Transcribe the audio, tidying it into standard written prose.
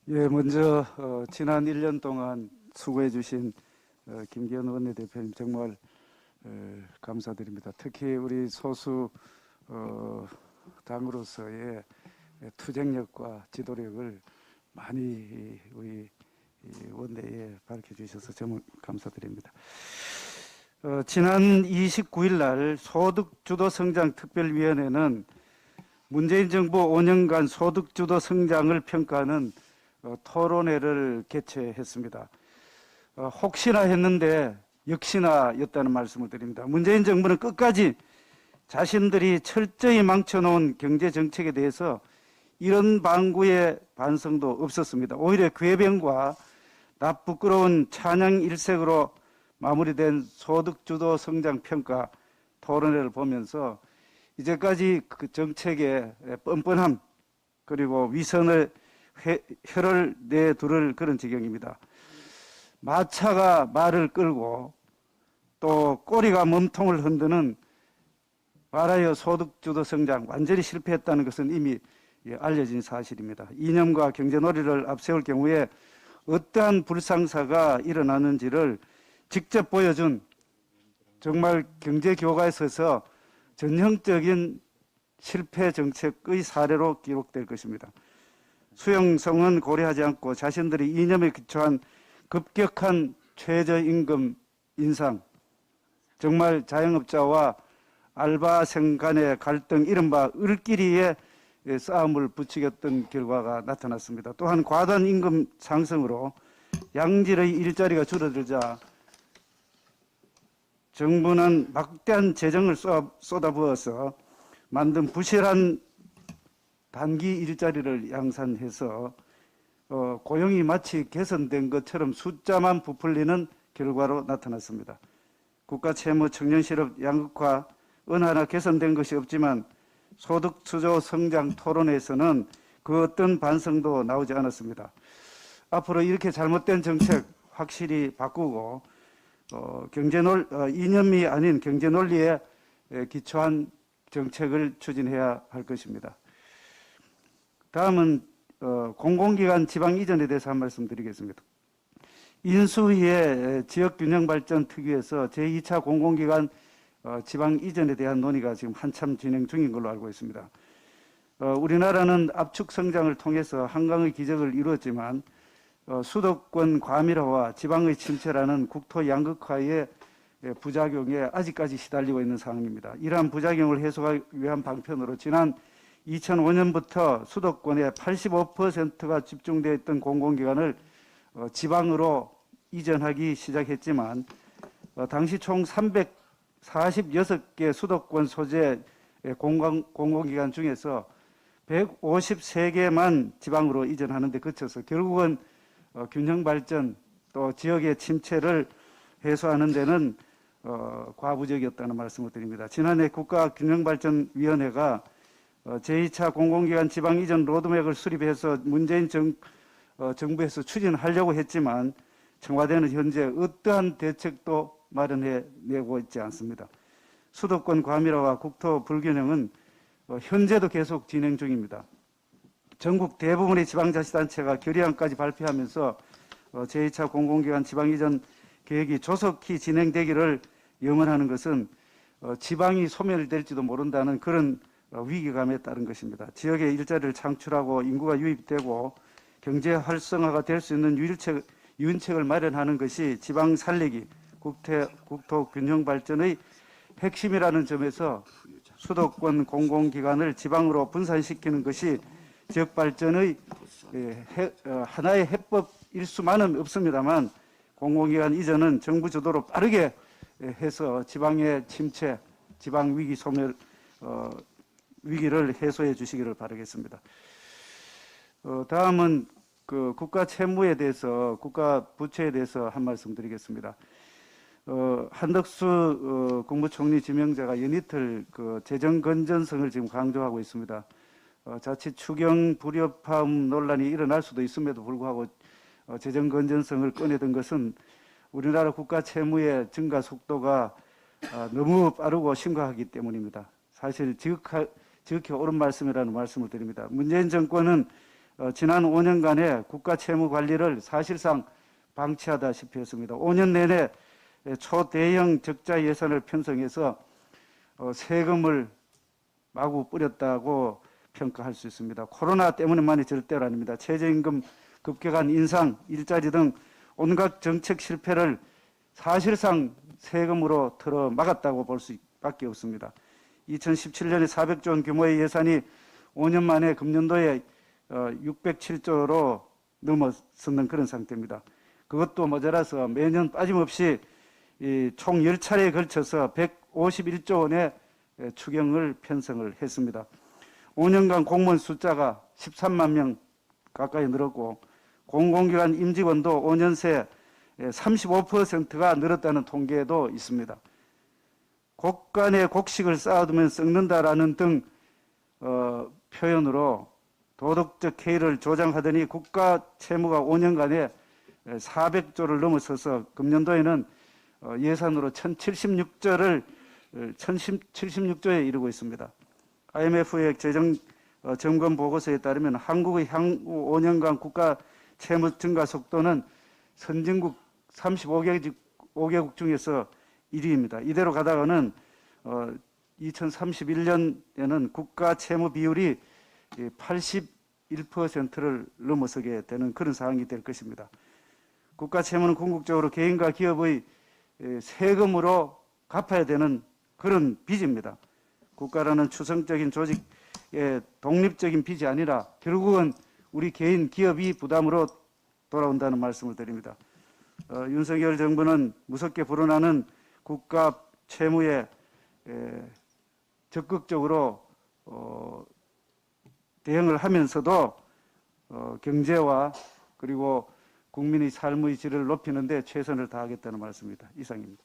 예, 먼저 지난 1년 동안 수고해 주신 김기현 원내대표님 정말 감사드립니다. 특히 우리 소수 당으로서의 투쟁력과 지도력을 많이 우리 원내에 밝혀주셔서 정말 감사드립니다. 지난 29일 날 소득주도 성장 특별위원회는 문재인 정부 5년간 소득주도 성장을 평가하는 토론회를 개최했습니다. 혹시나 했는데 역시나였다는 말씀을 드립니다. 문재인 정부는 끝까지 자신들이 철저히 망쳐놓은 경제정책에 대해서 이런 방구의 반성도 없었습니다. 오히려 궤변과 낯부끄러운 찬양 일색으로 마무리된 소득주도 성장 평가 토론회를 보면서 이제까지 그 정책의 뻔뻔함 그리고 위선을 혀를 내두를 그런 지경입니다. 마차가 말을 끌고 또 꼬리가 몸통을 흔드는 말하여 소득주도 성장 완전히 실패했다는 것은 이미 알려진 사실입니다. 이념과 경제놀이를 앞세울 경우에 어떠한 불상사가 일어나는지를 직접 보여준 정말 경제교과에 서서 전형적인 실패 정책의 사례로 기록될 것입니다. 수용성은 고려하지 않고 자신들이 이념에 기초한 급격한 최저임금 인상, 정말 자영업자와 알바생 간의 갈등, 이른바 을끼리의 싸움을 부추겼던 결과가 나타났습니다. 또한 과도한 임금 상승으로 양질의 일자리가 줄어들자 정부는 막대한 재정을 쏟아부어서 만든 부실한 단기 일자리를 양산해서 고용이 마치 개선된 것처럼 숫자만 부풀리는 결과로 나타났습니다. 국가 채무, 청년 실업 양극화 어느 하나 개선된 것이 없지만 소득주도 성장 토론에서는 그 어떤 반성도 나오지 않았습니다. 앞으로 이렇게 잘못된 정책 확실히 바꾸고 이념이 아닌 경제 논리에 기초한 정책을 추진해야 할 것입니다. 다음은 공공기관 지방 이전에 대해서 한 말씀 드리겠습니다. 인수위의 지역균형발전특위에서 제2차 공공기관 지방 이전에 대한 논의가 지금 한참 진행 중인 걸로 알고 있습니다. 우리나라는 압축 성장을 통해서 한강의 기적을 이루었지만 수도권 과밀화와 지방의 침체라는 국토 양극화의 부작용에 아직까지 시달리고 있는 상황입니다. 이러한 부작용을 해소하기 위한 방편으로 지난 2005년부터 수도권의 85%가 집중되어 있던 공공기관을 지방으로 이전하기 시작했지만 당시 총 346개 수도권 소재 공공기관 중에서 153개만 지방으로 이전하는 데 그쳐서 결국은 균형발전 또 지역의 침체를 해소하는 데는 과부적이었다는 말씀을 드립니다. 지난해 국가균형발전위원회가 제2차 공공기관 지방 이전 로드맵을 수립해서 문재인 정부에서 추진하려고 했지만 청와대는 현재 어떠한 대책도 마련해내고 있지 않습니다. 수도권 과밀화와 국토 불균형은 현재도 계속 진행 중입니다. 전국 대부분의 지방자치단체가 결의안까지 발표하면서 제2차 공공기관 지방 이전 계획이 조속히 진행되기를 염원하는 것은 지방이 소멸될지도 모른다는 그런 위기감에 따른 것입니다. 지역의 일자리를 창출하고 인구가 유입되고 경제 활성화가 될 수 있는 유인책을 마련하는 것이 지방 살리기, 국토 균형 발전의 핵심이라는 점에서 수도권 공공기관을 지방으로 분산시키는 것이 지역 발전의 하나의 해법일 수만은 없습니다만 공공기관 이전은 정부 주도로 빠르게 해서 지방의 침체, 지방 위기 소멸 위기를 해소해 주시기를 바라겠습니다. 다음은 그 국가 채무에 대해서, 국가 부채에 대해서 한 말씀 드리겠습니다. 한덕수 국무총리 지명자가 연이틀 그 재정 건전성을 지금 강조하고 있습니다. 자칫 추경 불협화음 논란이 일어날 수도 있음에도 불구하고 재정 건전성을 꺼내든 것은 우리나라 국가 채무의 증가 속도가 너무 빠르고 심각하기 때문입니다. 사실 지극히 옳은 말씀이라는 말씀을 드립니다. 문재인 정권은 지난 5년간의 국가 채무 관리를 사실상 방치하다시피 했습니다. 5년 내내 초대형 적자 예산을 편성해서 세금을 마구 뿌렸다고 평가할 수 있습니다. 코로나 때문만이 절대로 아닙니다. 최저임금 급격한 인상, 일자리 등 온갖 정책 실패를 사실상 세금으로 틀어 막았다고 볼 수밖에 없습니다. 2017년에 400조 원 규모의 예산이 5년 만에 금년도에 607조로 넘어서는 그런 상태입니다. 그것도 모자라서 매년 빠짐없이 총 10차례에 걸쳐서 151조 원의 추경을 편성을 했습니다. 5년간 공무원 숫자가 13만 명 가까이 늘었고 공공기관 임직원도 5년 새 35%가 늘었다는 통계도 있습니다. 곡간에 곡식을 쌓아두면 썩는다라는 등 표현으로 도덕적 해이를 조장하더니 국가 채무가 5년간에 400조를 넘어서서 금년도에는 예산으로 1076조에 이르고 있습니다. IMF의 재정 점검 보고서에 따르면 한국의 향후 5년간 국가 채무 증가 속도는 선진국 35개국 중에서 1위입니다. 이대로 가다가는 2031년에는 국가 채무 비율이 81%를 넘어서게 되는 그런 상황이 될 것입니다. 국가 채무는 궁극적으로 개인과 기업의 세금으로 갚아야 되는 그런 빚입니다. 국가라는 추상적인 조직의 독립적인 빚이 아니라 결국은 우리 개인 기업이 부담으로 돌아온다는 말씀을 드립니다. 윤석열 정부는 무섭게 불어나는 국가 채무에 적극적으로 대응을 하면서도 경제와 그리고 국민의 삶의 질을 높이는 데 최선을 다하겠다는 말씀입니다. 이상입니다.